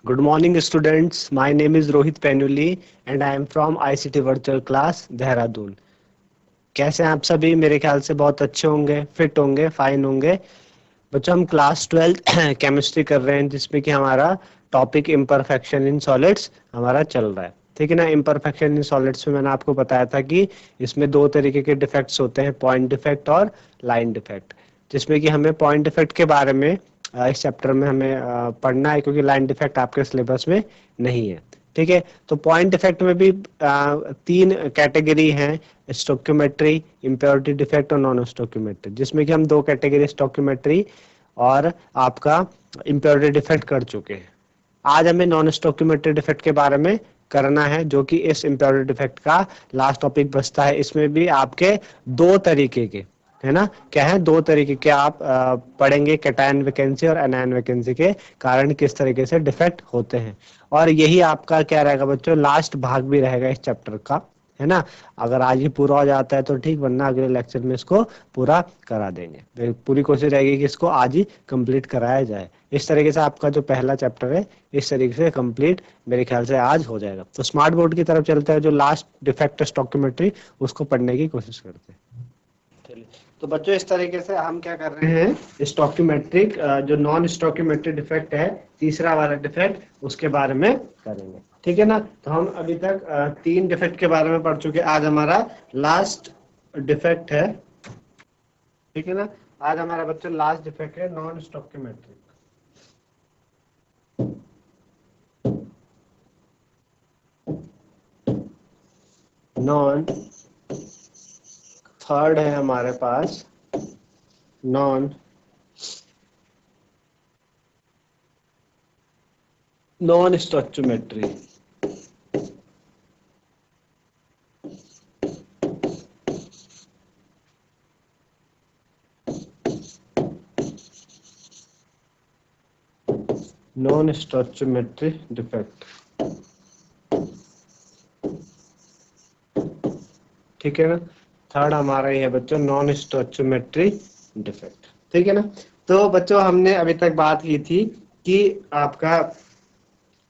Good morning, students. My name is Rohit Penuli and I am from ICT Virtual Class, Dehradun. कैसे हैं आप सभी? मेरे ख्याल से बहुत अच्छे होंगे, फिट होंगे, फाइन होंगे। बच्चों, हम क्लास 12 केमिस्ट्री कर रहे हैं जिसमें कि हमारा टॉपिक इम्परफेक्शन इन सॉलिड्स हमारा चल रहा है। ठीक है ना। इम्परफेक्शन इन सॉलिड्स में मैंने आपको बताया था कि इसमें दो तरीके के डिफेक्ट्स होते हैं, पॉइंट डिफेक्ट और लाइन डिफेक्ट, जिसमें कि हमें पॉइंट डिफेक्ट के बारे में इस चैप्टर में हमें पढ़ना है, क्योंकि लाइन डिफेक्ट आपके सिलेबस में नहीं है। ठीक है। तो पॉइंट डिफेक्ट में भी तीन कैटेगरी हैं, स्टोक्योमेट्री, इम्प्योरिटी डिफेक्ट और नॉन स्टोक्योमेट्री, जिसमें कि हम दो कैटेगरी स्टोक्योमेट्री और आपका इम्प्योरिटी डिफेक्ट कर चुके हैं। आज हमें नॉन स्टोक्योमेट्री डिफेक्ट के बारे में करना है, जो कि इस इम्प्योरिटी डिफेक्ट का लास्ट टॉपिक बचता है। इसमें भी आपके दो तरीके के है ना, क्या है, दो तरीके के आप पढ़ेंगे, कैटायन वैकेंसी और एनायन वैकेंसी के कारण किस तरीके से डिफेक्ट होते हैं। और यही आपका क्या रहेगा बच्चों, लास्ट भाग भी रहेगा इस चैप्टर का, है ना। अगर आज ही पूरा हो जाता है तो ठीक, वरना अगले लेक्चर में इसको पूरा करा देंगे। पूरी कोशिश रहेगी कि इसको आज ही कंप्लीट कराया जाए। इस तरीके से आपका जो पहला चैप्टर है इस तरीके से कंप्लीट मेरे ख्याल से आज हो जाएगा। तो स्मार्ट बोर्ड की तरफ चलते हैं, जो लास्ट डिफेक्ट स्टोक्योमेट्री उसको पढ़ने की कोशिश करते हैं। चलिए, तो बच्चों इस तरीके से हम क्या कर रहे हैं, स्टोक्योमेट्रिक जो नॉन स्टोक्योमेट्रिक डिफेक्ट है, तीसरा वाला डिफेक्ट, उसके बारे में करेंगे। ठीक है ना। तो हम अभी तक तीन डिफेक्ट के बारे में पढ़ चुके हैं। आज हमारा लास्ट डिफेक्ट है। ठीक है ना। आज हमारा बच्चों लास्ट डिफेक्ट है नॉन स्टोक्योमेट्रिक। नॉन, थर्ड है हमारे पास non non stoichiometry. Non stoichiometry defect. ठीक है ना। थर्ड हमारा ये है बच्चों नॉन स्टोक्योमेट्री डिफेक्ट। ठीक है ना। तो बच्चों हमने अभी तक बात की थी कि आपका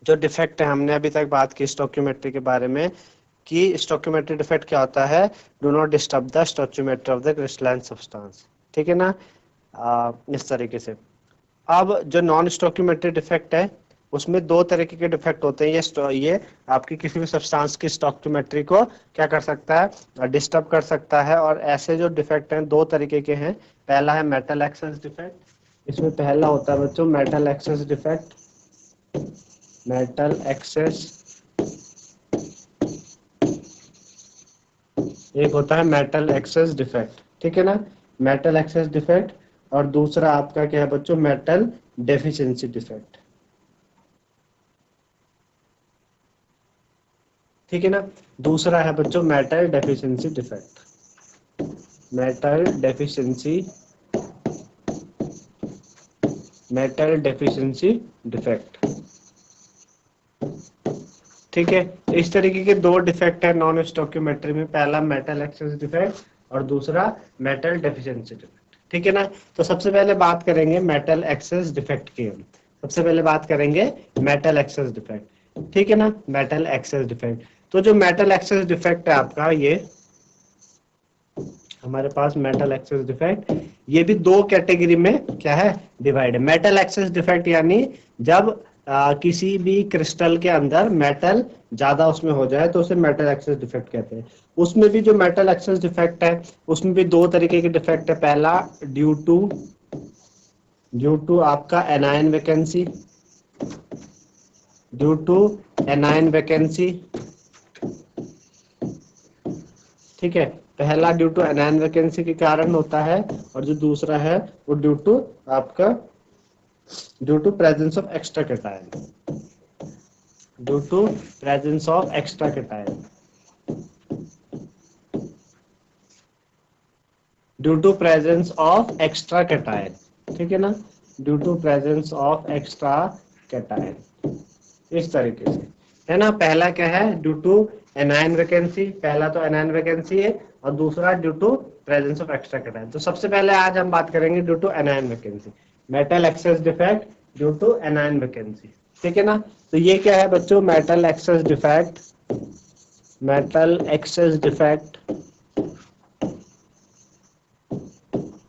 जो डिफेक्ट है, हमने अभी तक बात की स्टोक्योमेट्री के बारे में कि स्टोक्योमेट्री डिफेक्ट क्या होता है, do not disturb the stoichiometry of the crystalline substance. ठीक है ना। इस तरीके से अब जो नॉन स्टोक्योमेट्री डिफेक्ट है उसमें दो तरीके के डिफेक्ट होते हैं। ये आपकी किसी भी सब्सटेंस की स्टोक्योमेट्री को क्या कर सकता है, डिस्टर्ब कर सकता है। और ऐसे जो डिफेक्ट हैं दो तरीके के हैं। पहला है मेटल एक्सेस डिफेक्ट। इसमें पहला होता है बच्चों metal excess defect. Metal access, एक होता है मेटल एक्सेस डिफेक्ट। ठीक है ना। Metal excess defect. और दूसरा आपका क्या है बच्चों, मेटल डेफिशिएंसी डिफेक्ट। ठीक है ना। दूसरा है बच्चों metal deficiency defect. Metal deficiency, metal deficiency defect. ठीक है। तो इस तरीके के दो डिफेक्ट है नॉन स्टोक्योमेट्री में, पहला मेटल एक्सेस डिफेक्ट और दूसरा मेटल डेफिशिएंसी डिफेक्ट। ठीक है ना। तो सबसे पहले बात करेंगे मेटल एक्सेस डिफेक्ट की। हम सबसे पहले बात करेंगे मेटल एक्सेस डिफेक्ट। ठीक है ना। मेटल एक्सेस डिफेक्ट, तो जो मेटल एक्सेस डिफेक्ट है आपका, ये हमारे पास मेटल एक्सेस डिफेक्ट, ये भी दो कैटेगरी में क्या है, डिवाइड है। मेटल एक्सेस डिफेक्ट यानी जब किसी भी क्रिस्टल के अंदर मेटल ज्यादा उसमें हो जाए तो उसे मेटल एक्सेस डिफेक्ट कहते हैं। उसमें भी जो मेटल एक्सेस डिफेक्ट है उसमें भी दो तरीके के डिफेक्ट है। पहला ड्यू टू आपका anion vacancy, due to anion vacancy. ठीक है। पहला ड्यू टू एनायन वैकेंसी के कारण होता है, और जो दूसरा है वो ड्यू टू आपका due to presence of extra cation, due to presence of extra cation, due to presence of extra cation. ठीक है ना। Due to presence of extra cation, इस तरीके से, है ना। पहला क्या है, ड्यू टू एनायन वैकेंसी, पहला तो एनायन वैकेंसी है, और दूसरा due to presence of extra cation. तो सबसे पहले आज हम बात करेंगे due to anion vacancy, metal excess defect due to anion vacancy. ठीक है ना। तो ये क्या है बच्चों, metal excess defect, metal excess defect,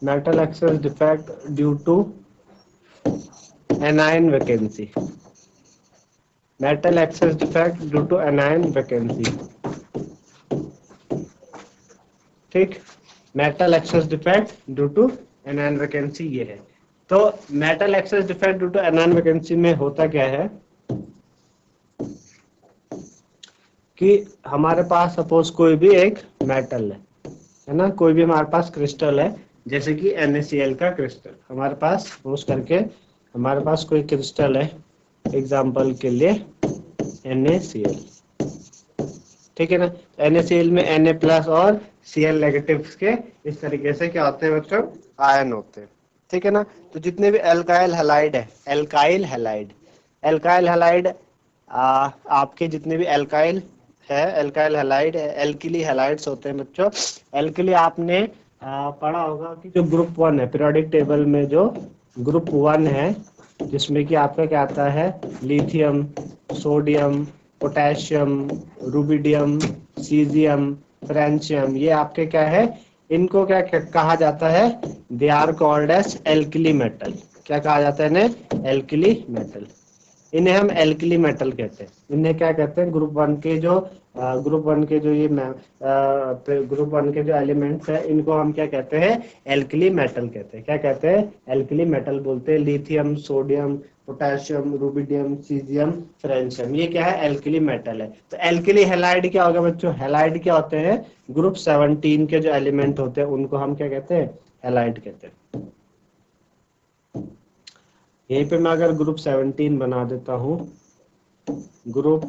metal excess defect due to anion vacancy, metal excess defect due to anion vacancy. ठीक, metal excess defect due to anion vacancy ये है। तो metal excess defect due to anion vacancy में होता क्या है कि हमारे पास सपोज कोई भी एक मेटल है ना, कोई भी हमारे पास क्रिस्टल है, जैसे कि NaCl का क्रिस्टल हमारे पास, सपोज करके हमारे पास कोई क्रिस्टल है, एग्जांपल के लिए NaCl, ठीक है ना। NaCl में Na प्लस और Cl नेगेटिव के इस तरीके से क्या होते हैं बच्चों, आयन होते हैं, ठीक है ना। तो जितने भी एल्काइल हैलाइड है, एल्काइल हैलाइड, एल्काइल हैलाइड आपके जितने भी एल्काइल है, एल्काइल हैलाइड, एल्किली हैलाइड्स होते हैं बच्चों। एल्किली आपने पढ़ा होगा कि जो ग्रुप 1 है पीरियोडिक टेबल में, जो ग्रुप 1 है जिसमें कि आपका क्या आता है, lithium, sodium, potassium, rubidium, caesium, francium, ये आपके क्या है, इनको क्या कहा जाता है, they are called as alkali metal. क्या कहा जाता है इन्हें, एल्किली मेटल। इन्हें हम एल्किली मेटल कहते हैं। इन्हें क्या कहते हैं, ग्रुप वन के जो एलिमेंट्स है इनको हम क्या कहते हैं, एल्किली मेटल कहते हैं। क्या कहते हैं, एल्किली मेटल बोलते हैं। Lithium, sodium, potassium, rubidium, caesium, francium, ये क्या है, एल्किली मेटल है। तो एल्किली हैलाइड क्या होगा बच्चों, हैलाइड क्या होते हैं, ग्रुप 17 के जो एलिमेंट होते हैं उनको हम क्या कहते हैं, हैलाइड कहते हैं। यहीं पे मैं अगर ग्रुप 17 बना देता हूं, ग्रुप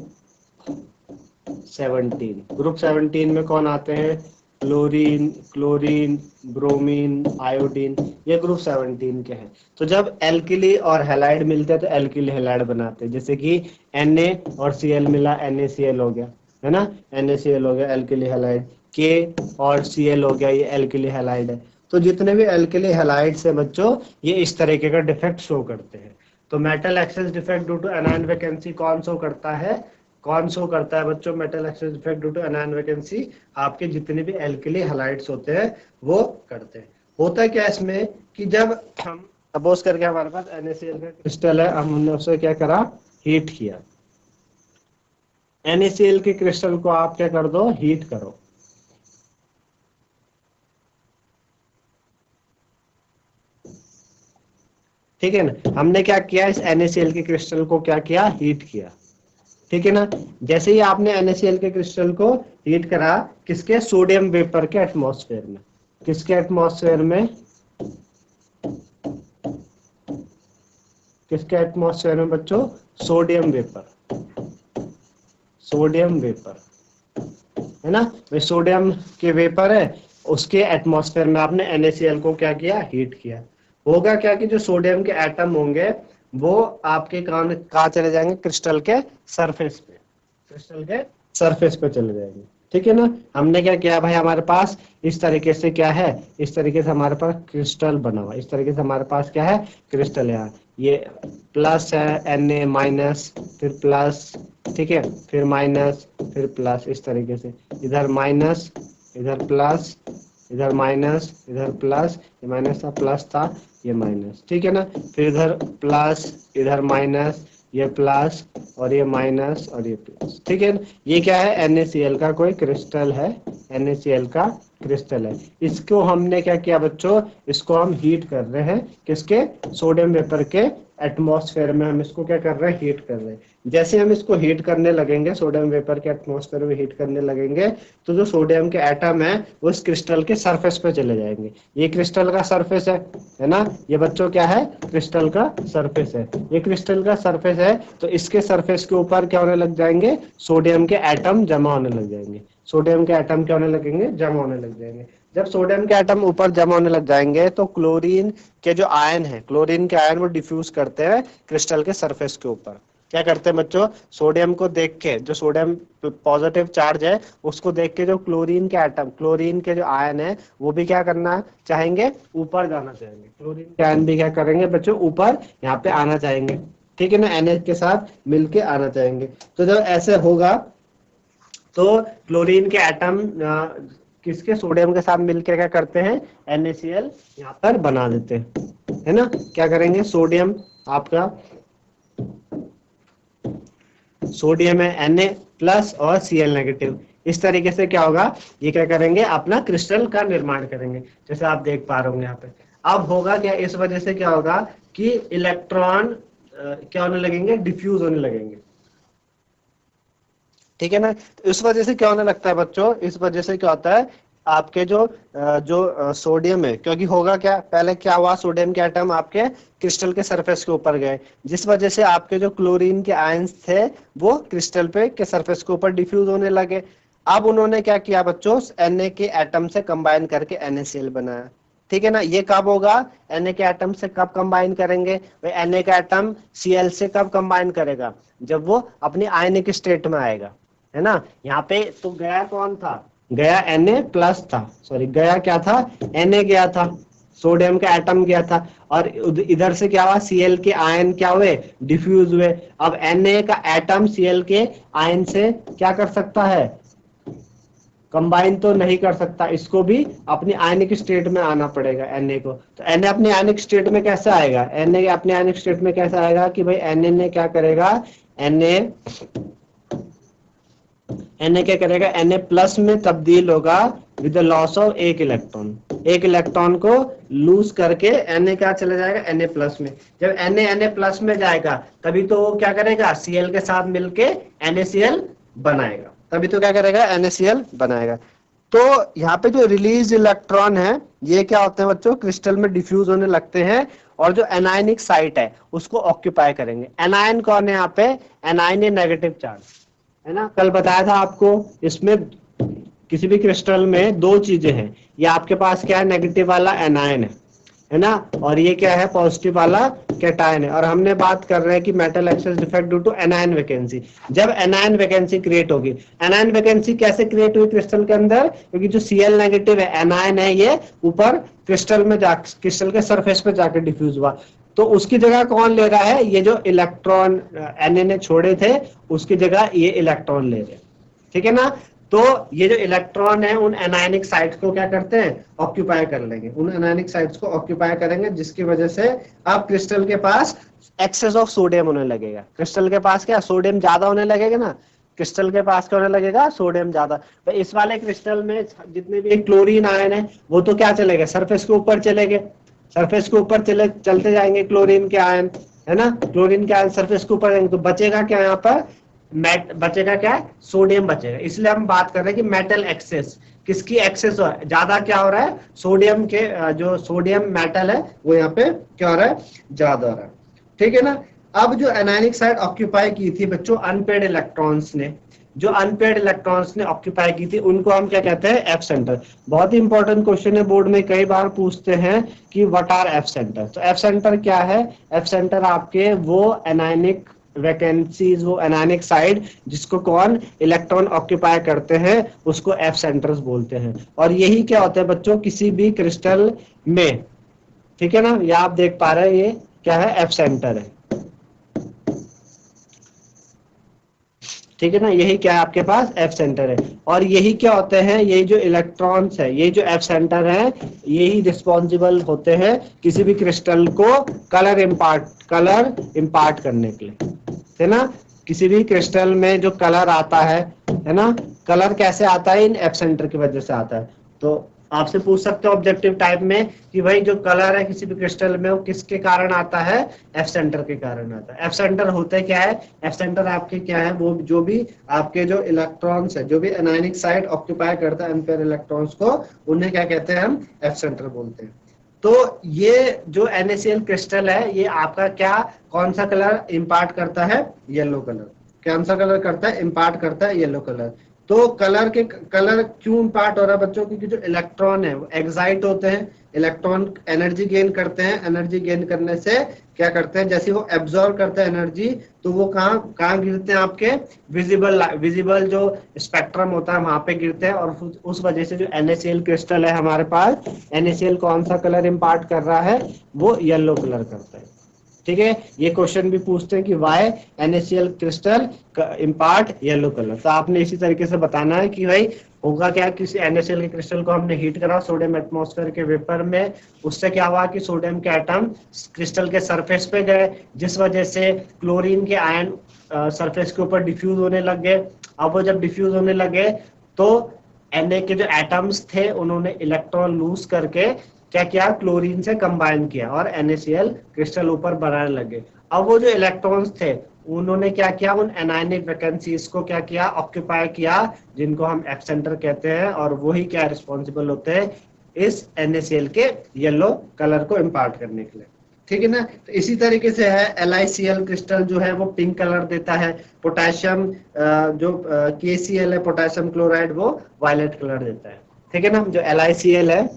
17, ग्रुप 17 में कौन आते हैं, क्लोरीन, क्लोरीन, ब्रोमीन, आयोडीन, ये ग्रुप 17 के हैं। तो जब एल्किली और हैलाइड मिलते हैं तो एल्किली हैलाइड बनाते हैं, जैसे कि Na और Cl मिला NaCl हो गया, है ना, NaCl हो गया एल्किली हैलाइड, K और Cl हो गया, ये एल्किली हैलाइड है। तो जितने भी एल्किली हैलाइड्स है बच्चों, ये इस तरीके का डिफेक्ट शो करते हैं। तो metal excess defect due to anion vacancy कौन शो करता है, कौन शो करता है बच्चों, metal excess defect due to anion vacancy आपके जितने भी एल्किली हैलाइड्स होते हैं वो करते हैं। होता क्या है इसमें कि जब हम सपोज करके हमारे पास NaCl का क्रिस्टल है, हमने उसे क्या करा, हीट किया। NaCl के क्रिस्टल को आप क्या कर दो, हीट करो। ठीक है ना, हमने क्या किया, इस NaCl के क्रिस्टल को क्या किया, हीट किया, ठीक है ना। जैसे ही आपने NaCl के क्रिस्टल को हीट करा, किसके, सोडियम वेपर के एटमॉस्फेयर में, किसके एटमॉस्फेयर में, किसके एटमॉस्फेयर में बच्चों, सोडियम वेपर, सोडियम वेपर, है ना। वे सोडियम के वेपर है, उसके एटमॉस्फेयर में आपने NaCl को क्या किया, हीट किया। होगा क्या कि जो सोडियम के एटम होंगे वो आपके कहाँ चले जाएंगे, क्रिस्टल के सरफेस पे, क्रिस्टल के सरफेस पे चले जाएंगे, ठीक है ना। हमने क्या किया भाई, हमारे पास इस तरीके से क्या है, इस तरीके से हमारे पास क्रिस्टल बना हुआ, इस तरीके से हमारे पास क्या है, क्रिस्टल है। ये प्लस है, Na माइनस, फिर प्लस, ठीक है, फिर माइनस, फिर प्लस, इस तरीके से, इधर माइनस, इधर प्लस, इधर माइनस, इधर प्लस, ये माइनस था, प्लस था, ये माइनस, ठीक है ना। फिर इधर प्लस, इधर माइनस, ये प्लस और ये माइनस और ये प्लस, ठीक है ना। ये क्या है, NaCl का कोई क्रिस्टल है, NaCl का क्रिस्टल है। इसको हमने क्या किया बच्चों, इसको हम हीट कर रहे हैं, किसके, सोडियम वेपर के एटमॉस्फेयर में हम इसको क्या कर रहे हैं, हीट कर रहे हैं। जैसे हम इसको हीट करने लगेंगे, सोडियम वेपर के एटमॉस्फेयर में हीट करने लगेंगे, तो जो सोडियम के एटम है वो इस क्रिस्टल के सरफेस पे चले जाएंगे। ये क्रिस्टल का सरफेस है ना, ये बच्चों क्या है, क्रिस्टल का सरफेस है। ये क्रिस्टल का सरफेस है, तो इसके सरफेस के ऊपर क्या होने लग जाएंगे, सोडियम के एटम जमा होने लग जाएंगे। सोडियम के एटम क्या होने लगेंगे, जमा होने लग जाएंगे। जब सोडियम के एटम ऊपर जमा होने लग जाएंगे तो क्लोरीन के जो आयन है, क्लोरीन के आयन वो डिफ्यूज करते हैं क्रिस्टल के सरफेस के ऊपर। क्या करते हैं बच्चों, सोडियम को देख के, जो सोडियम पॉजिटिव चार्ज है उसको देख के जो क्लोरीन के एटम, क्लोरीन के जो आयन है वो भी क्या करना चाहेंगे, ऊपर जाना चाहेंगे। क्लोरीन के आयन भी क्या करेंगे बच्चों, ऊपर यहाँ पे आना चाहेंगे। ठीक है ना, NH के साथ मिलके आना चाहेंगे। तो जब ऐसे होगा तो क्लोरीन के एटम किसके सोडियम के साथ मिलकर क्या करते हैं, NaCl यहाँ पर बना देते हैं, है ना। क्या करेंगे, सोडियम आपका सोडियम है Na प्लस और Cl नेगेटिव, इस तरीके से क्या होगा, ये क्या करेंगे, अपना क्रिस्टल का निर्माण करेंगे, जैसे आप देख पा रहे होंगे यहाँ पे। अब होगा क्या, इस वजह से क्या होगा कि इलेक्ट्रॉन क्या होने लगेंगे, डिफ्यूज होने लगेंगे, ठीक है ना। तो इस वजह से क्या होने लगता है बच्चों, इस वजह से क्या होता है, आपके जो सोडियम है, क्योंकि होगा क्या, पहले क्या हुआ, सोडियम के एटम आपके क्रिस्टल के सरफेस के ऊपर गए, जिस वजह से आपके जो क्लोरीन के आयंस थे वो क्रिस्टल पे के सरफेस के ऊपर डिफ्यूज होने लगे। अब उन्होंने क्या किया बच्चों, Na के एटम से कंबाइन करके NaCl बनाया, ठीक है ना। ये कब होगा, Na के एटम से कब कंबाइन करेंगे भाई, Na का एटम Cl से कब कंबाइन करेगा, जब वो अपनी आयनिक स्टेट में आएगा, है ना। यहाँ पे तो गया कौन था, गया Na प्लस था, सॉरी गया क्या था, Na गया था, सोडियम का एटम गया था, और इधर से क्या हुआ, Cl के आयन क्या हुए, डिफ्यूज हुए। अब Na का एटम Cl के आयन से क्या कर सकता है, कंबाइन तो नहीं कर सकता, इसको भी अपनी आयनिक स्टेट में आना पड़ेगा Na को। तो Na अपनी आयनिक स्टेट में कैसे आएगा, Na अपनी आयनिक स्टेट में कैसे आएगा कि भाई Na ने क्या करेगा, Na क्या करेगा, Na प्लस में तब्दील होगा विद द लॉस ऑफ एक इलेक्ट्रॉन, एक इलेक्ट्रॉन को लूज करके Na क्या चला जाएगा, Na प्लस में। जब Na प्लस में जाएगा तभी तो वो क्या करेगा, Cl के साथ मिलके NaCl बनाएगा, तभी तो क्या करेगा, NaCl बनाएगा। तो यहाँ पे जो रिलीज इलेक्ट्रॉन है ये क्या होते हैं बच्चों, क्रिस्टल में डिफ्यूज होने लगते हैं, और जो एनायनिक साइट है उसको ऑक्यूपाई करेंगे। एनायन कौन है यहाँ पे, एनायन है नेगेटिव चार्ज, है ना। कल बताया था आपको, इसमें किसी भी क्रिस्टल में दो चीजें हैं, ये आपके पास क्या है, नेगेटिव वाला एनायन है ना, और ये क्या है, पॉजिटिव वाला कैटायन है। और हमने बात कर रहे हैं कि metal excess defect due to anion vacancy. जब एनायन वैकेंसी क्रिएट होगी, एनायन वैकेंसी कैसे क्रिएट हुई क्रिस्टल के अंदर, क्योंकि जो Cl नेगेटिव है, एनायन है, ये ऊपर क्रिस्टल में जा, क्रिस्टल के सरफेस पे जाकर डिफ्यूज हुआ, तो उसकी जगह कौन ले रहा है, ये जो इलेक्ट्रॉन Na ने छोड़े थे उसकी जगह ये इलेक्ट्रॉन ले रहे हैं, ठीक है ना। तो ये जो इलेक्ट्रॉन है उन एनायनिक साइट्स को क्या करते हैं, ऑक्यूपाई कर लेंगे, उन एनायनिक साइट्स को ऑक्यूपाई करेंगे, जिसकी वजह से अब क्रिस्टल के पास एक्सेस ऑफ सोडियम होने लगेगा। क्रिस्टल के पास क्या, सोडियम ज्यादा होने लगेगा ना, क्रिस्टल के पास क्या होने लगेगा, सोडियम ज्यादा। तो इस वाले क्रिस्टल में जितने भी क्लोरीन आयन है वो तो क्या चलेगा, सरफेस के ऊपर चलेंगे, सरफेस के ऊपर चलते जाएंगे क्लोरीन के आयन, है ना, क्लोरीन के आयन सरफेस के ऊपर जाएंगे, तो बचेगा क्या यहाँ पर, बचेगा क्या है, सोडियम बचेगा। इसलिए हम बात कर रहे हैं कि मेटल एक्सेस, किसकी एक्सेस हो ज्यादा, क्या हो रहा है, सोडियम के जो सोडियम मेटल है वो यहाँ पे क्या हो रहा है, ज्यादा हो रहा है, ठीक है ना। अब जो एनायनिक साइड ऑक्यूपाई की थी बच्चों अनपेड इलेक्ट्रॉन्स ने, जो अनपेड इलेक्ट्रॉन्स ने ऑक्यूपाई की थी उनको हम क्या कहते हैं, एफ सेंटर। बहुत ही इंपॉर्टेंट क्वेश्चन है, बोर्ड में कई बार पूछते हैं कि व्हाट आर एफ सेंटर। तो एफ सेंटर क्या है, एफ सेंटर आपके वो एनायनिक वैकेंसीज, वो एनायनिक साइड जिसको कौन इलेक्ट्रॉन ऑक्यूपाई करते हैं उसको एफ सेंटर्स बोलते हैं। और यही क्या होता है बच्चों किसी भी क्रिस्टल में, ठीक है ना, ये आप देख पा रहे हैं ये क्या है, एफ सेंटर है, ठीक है ना, यही क्या है आपके पास, एफ सेंटर है। और यही क्या होते हैं, यही जो इलेक्ट्रॉन्स है, ये जो एफ सेंटर है, यही रिस्पॉन्सिबल होते हैं किसी भी क्रिस्टल को कलर इम्पार्ट करने के लिए, है ना। किसी भी क्रिस्टल में जो कलर आता है ना, कलर कैसे आता है, इन एफ सेंटर की वजह से आता है। तो आपसे पूछ सकते हो ऑब्जेक्टिव टाइप में कि भाई जो कलर है किसी भी क्रिस्टल में वो किसके कारण आता है, एफ सेंटर के कारण आता है। एफ सेंटर होते क्या है, एफ सेंटर आपके क्या है, वो जो भी आपके जो इलेक्ट्रॉन्स है, जो भी एनायनिक साइड ऑक्यूपाई करता है अनपेयर इलेक्ट्रॉन्स को, उन्हें क्या कहते हैं, हम एफ सेंटर बोलते हैं। तो ये जो NaCl क्रिस्टल है ये आपका क्या, कौन सा कलर इम्पार्ट करता है, येलो कलर। कौन सा कलर करता है, इम्पार्ट करता है येलो कलर। तो कलर क्यों इम्पार्ट हो रहा है बच्चों, क्योंकि जो इलेक्ट्रॉन है वो एक्साइट होते हैं, इलेक्ट्रॉन एनर्जी गेन करते हैं, एनर्जी गेन करने से क्या करते हैं, जैसे वो एब्जॉर्ब करते हैं एनर्जी, तो वो कहाँ कहाँ गिरते हैं, आपके विजिबल जो स्पेक्ट्रम होता है वहां पे गिरते हैं। और उस वजह से जो NaCl क्रिस्टल है हमारे पास, NaCl कौन सा कलर इम्पार्ट कर रहा है, वो येलो कलर करता है, ठीक है, ये क्वेश्चन भी पूछते हैं कि why NaCl crystal impart yellow colour. तो आपने इसी तरीके से बताना है कि भाई होगा क्या, किसी NaCl के क्रिस्टल को हमने हीट करा सोडियम एटमॉस्फेयर के वेपर में, उससे क्या हुआ कि सोडियम के एटम क्रिस्टल के सरफेस पे गए, जिस वजह से क्लोरीन के आयन सरफेस के ऊपर डिफ्यूज होने लग गए। अब वो जब डिफ्यूज होने लगे तो Na के जो एटम्स थे उन्होंने इलेक्ट्रॉन लूज करके क्या किया, क्लोरीन से कंबाइन किया और NaCl क्रिस्टल ऊपर बनाने लगे। अब वो जो इलेक्ट्रॉन्स थे उन्होंने क्या किया, उन एनायनिक वैकेंसीज को क्या किया, ऑक्यूपाई किया, जिनको हम एफ सेंटर कहते हैं, और वही क्या रिस्पॉन्सिबल होते हैं इस NaCl के येलो कलर को इम्पार्ट करने के लिए। ठीक है ना। तो इसी तरीके से है LiCl क्रिस्टल जो है वो पिंक कलर देता है, पोटेशियम जो KCl है पोटेशियम क्लोराइड वो वायलेट कलर देता है। ठीक है ना। जो LiCl है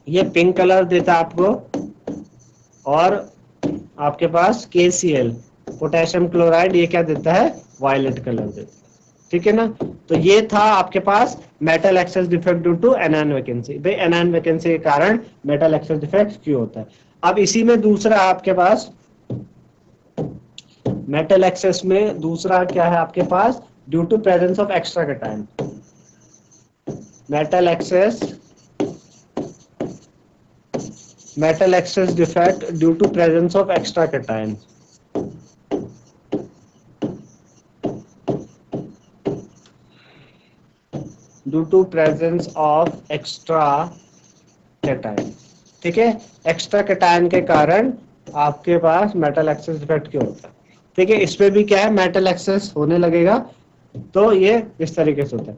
ये पिंक कलर देता है आपको, और आपके पास KCl पोटेशियम क्लोराइड ये क्या देता है, वायलेट कलर देता है। ठीक है ना। तो ये था आपके पास metal excess defect due to anion vacancy. भाई एनायन वैकेंसी के कारण मेटल एक्सेस डिफेक्ट क्यों होता है। अब इसी में दूसरा आपके पास मेटल एक्सेस में दूसरा क्या है आपके पास, due to presence of extra cation. Metal excess defect due to presence of extra cation. Due to presence of extra cation. ठीक है, एक्स्ट्रा कैटायन के कारण आपके पास मेटल एक्सेस डिफेक्ट क्यों होता है। ठीक है, इसमें भी क्या है, मेटल एक्सेस होने लगेगा तो ये इस तरीके से होता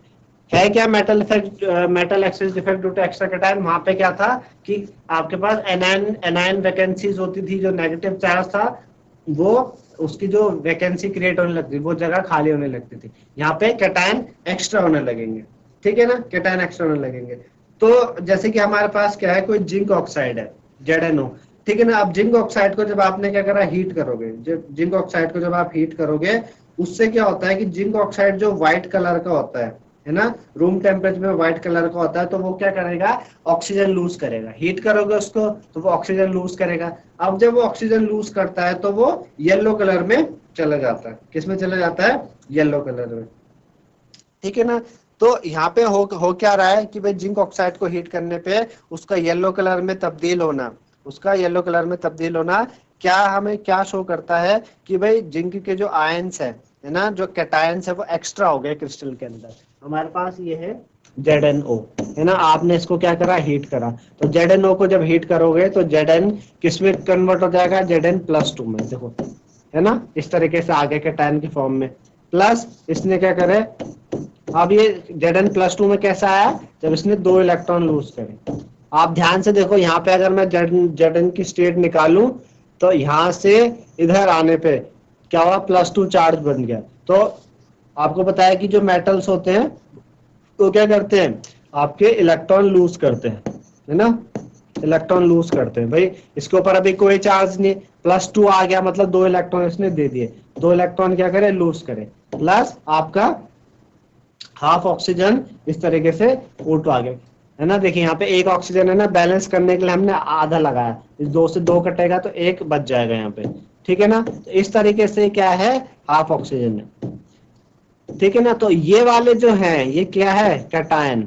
है क्या, metal excess defect due to extra cation. वहां पे क्या था कि आपके पास एनायन वैकेंसीज होती थी, जो नेगेटिव चार्ज था वो उसकी जो वैकेंसी क्रिएट होने लगती थी, वो जगह खाली होने लगती थी। यहाँ पे कैटायन एक्स्ट्रा होने लगेंगे। ठीक है ना, कैटायन एक्स्ट्रा होने लगेंगे। तो जैसे कि हमारे पास क्या है, कोई जिंक ऑक्साइड है ZnO। ठीक है ना। अब जिंक ऑक्साइड को जब आपने क्या करा, हीट करोगे, जिंक ऑक्साइड को जब आप हीट करोगे उससे क्या होता है कि जिंक ऑक्साइड जो व्हाइट कलर का होता है ना, रूम टेम्परेचर में व्हाइट कलर का होता है, तो वो क्या करेगा, ऑक्सीजन लूज करेगा। हीट करोगे उसको तो वो ऑक्सीजन लूज करेगा। अब जब वो ऑक्सीजन लूज करता है तो वो येलो कलर में चला जाता है। किस में चला जाता है, येलो कलर में। ठीक है ना। तो यहाँ पे हो क्या रहा है कि भाई जिंक ऑक्साइड को हीट करने पे उसका येलो कलर में तब्दील होना, क्या हमें क्या शो करता है कि भाई जिंक के जो आयंस है ना, जो कैटायंस है वो एक्स्ट्रा हो गए क्रिस्टल के अंदर। हमारे पास ये है ZnO है ना, आपने इसको क्या करा, हीट करा। तो ZnO को जब हीट करोगे तो Zn किस में कन्वर्ट हो जाएगा, Zn+2 में। देखो है ना, इस तरीके से आगे कैटायन की फॉर्म में, प्लस इसने क्या करे, अब ये Zn+2 में कैसा आया, जब इसने 2 इलेक्ट्रॉन लूज करे। आप ध्यान से देखो, यहाँ पे अगर मैं Zn की स्टेट निकालूं तो यहाँ से इधर आने पे क्या हुआ, +2 चार्ज बन गया। तो आपको पता है कि जो मेटल्स होते हैं वो क्या करते हैं, आपके इलेक्ट्रॉन लूज करते हैं, है ना, इलेक्ट्रॉन लूज करते हैं। भाई इसके ऊपर अभी कोई चार्ज नहीं, +2 आ गया मतलब 2 इलेक्ट्रॉन इसने दे दिए, 2 इलेक्ट्रॉन क्या करे, लूज करे, प्लस आपका हाफ ऑक्सीजन इस तरीके से O2 आ गया, है ना। देखिए यहाँ पे एक ऑक्सीजन है ना, बैलेंस करने के लिए हमने आधा लगाया, इस 2 से 2 कटेगा तो 1 बच जाएगा यहाँ पे। ठीक है ना। तो इस तरीके से क्या है, हाफ ऑक्सीजन है। ठीक है ना। तो ये वाले जो हैं ये क्या है, कैटायन।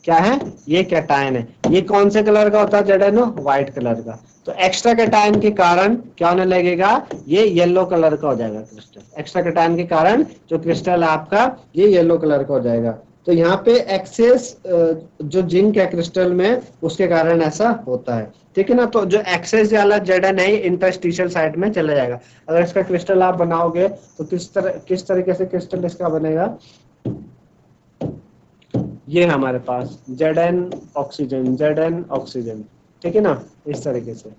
क्या है, ये कैटायन है। ये कौन से कलर का होता है, ZnO, व्हाइट कलर का। तो एक्स्ट्रा कैटायन के कारण क्या होने लगेगा, ये येलो कलर का हो जाएगा क्रिस्टल। एक्स्ट्रा कैटायन के कारण जो क्रिस्टल आपका ये येलो कलर का हो जाएगा। तो यहाँ पे एक्सेस जो जिंक है क्रिस्टल में उसके कारण ऐसा होता है। ठीक है ना। तो जो एक्सेस वाला Zn है इंटरस्टिशियल साइड में चला जाएगा। अगर इसका क्रिस्टल आप बनाओगे तो किस तरीके से क्रिस्टल इसका बनेगा, ये हमारे पास Zn ऑक्सीजन। ठीक है ना, इस तरीके से।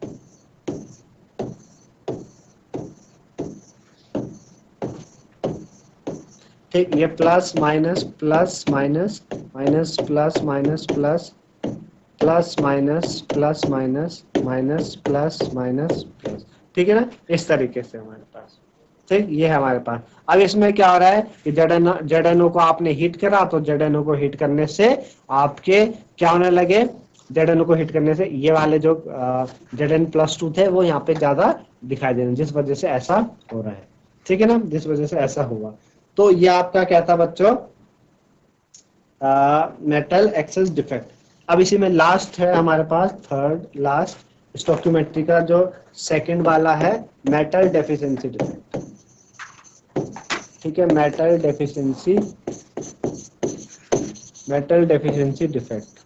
ठीक, ये plus minus plus minus minus plus minus plus plus minus plus minus minus plus minus plus. ठीक है ना, इस तरीके से हमारे पास। ठीक, ये है हमारे पास। अब इसमें क्या हो रहा है कि ZnO को आपने हीट करा, तो ZnO को हीट करने से आपके क्या होने लगे, Zn को हिट करने से ये वाले जो Zn+2 थे वो यहाँ पे ज्यादा दिखाई दे रहे हैं, जिस वजह से ऐसा हो रहा है, ठीक है ना, जिस वजह से ऐसा हुआ। तो ये आपका क्या था बच्चों, मेटल एक्सेस डिफेक्ट। अब इसी में लास्ट है हमारे पास, थर्ड लास्ट स्टोक्योमेट्री का जो सेकंड वाला है, मेटल डेफिशिएंसी डिफेक्ट। ठीक है, metal deficiency defect,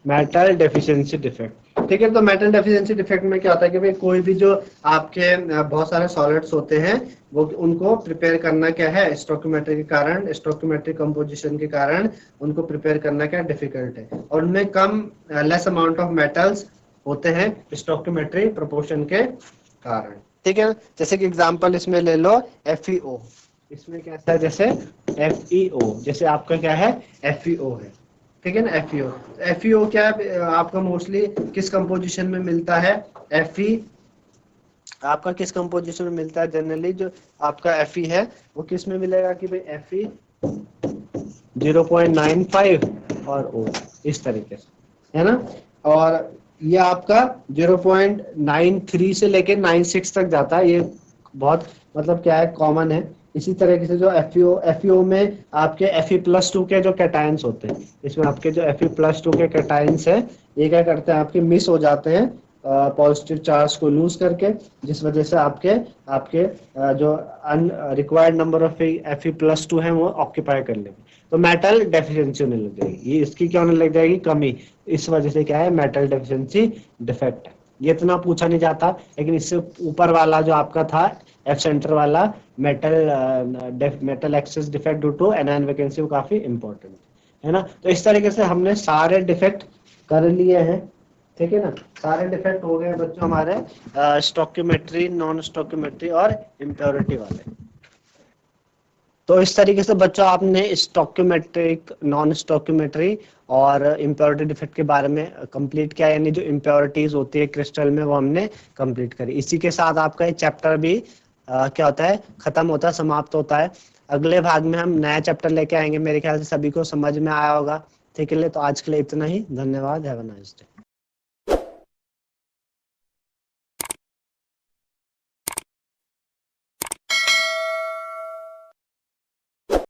metal deficiency defect. ठीक है, तो मेटल डेफिशिएंसी डिफेक्ट में क्या होता है कि भाई कोई भी जो आपके बहुत सारे सॉलिड्स होते हैं वो उनको प्रिपेयर करना क्या है, स्टोइकियोमेट्री के कारण, स्टोइकियोमेट्री कंपोजिशन के कारण उनको प्रिपेयर करना क्या डिफिकल्ट है, और उनमें कम लेस अमाउंट ऑफ मेटल्स होते हैं स्टोइकियोमेट्री प्रोपोर्शन के कारण। ठीक है, जैसे कि एग्जांपल इसमें ले लो FeO, इसमें कैसा है, जैसे FeO, जैसे आपका क्या है FeO है, ठीक है ना, FeO। FeO क्या है आपका मोस्टली किस कंपोजिशन में मिलता है, Fe आपका किस कंपोजिशन में मिलता है जनरली, जो आपका Fe है वो किस में मिलेगा कि भाई Fe 0.95 और O, इस तरीके से, है ना। और ये आपका 0.93 से लेके 96 तक जाता है, ये बहुत मतलब क्या है कॉमन है। इसी तरीके से जो FeO में आपके Fe+2 के जो कैटायंस होते हैं, इसमें आपके जो Fe+2 के कैटायंस है ये क्या करते हैं, आपके मिस हो जाते हैं पॉजिटिव चार्ज को लूज करके, जिस वजह से आपके आपके जो रिक्वायर्ड नंबर ऑफ Fe+2 है वो ऑक्यूपाई कर लेंगे, तो मेटल डेफिशिएंसी होने लग जाएगी। ये इसकी क्या होने लग जाएगी, कमी, इस वजह से क्या है मेटल डेफिशिएंसी डिफेक्ट है। ये इतना पूछा नहीं जाता, लेकिन इससे ऊपर वाला जो आपका था F सेंटर वाला metal excess defect due to anion vacancy, वो काफी इंपॉर्टेंट है ना। तो इस तरीके से हमने सारे डिफेक्ट कर लिए हैं, ठीक है ना, सारे डिफेक्ट हो गए बच्चों हमारे स्टोइकियोमेट्री, नॉन स्टोइकियोमेट्री और इम्प्योरिटी वाले। तो इस तरीके से बच्चों आपने स्टोइकियोमेट्रिक, नॉन स्टोइकियोमेट्री और इम्प्योरिटी डिफेक्ट के बारे में कंप्लीट किया, यानी जो इम्प्योरिटीज होती है क्रिस्टल में वो हमने कंप्लीट करी। इसी के साथ आपका ये चैप्टर भी क्या होता है, खत्म होता है, समाप्त होता है। अगले भाग में हम नया चैप्टर लेके आएंगे, मेरे ख्याल से सभी को समझ में आया होगा। ठीक है, तो आज के लिए इतना ही, धन्यवाद, हैव अ नाइस डे।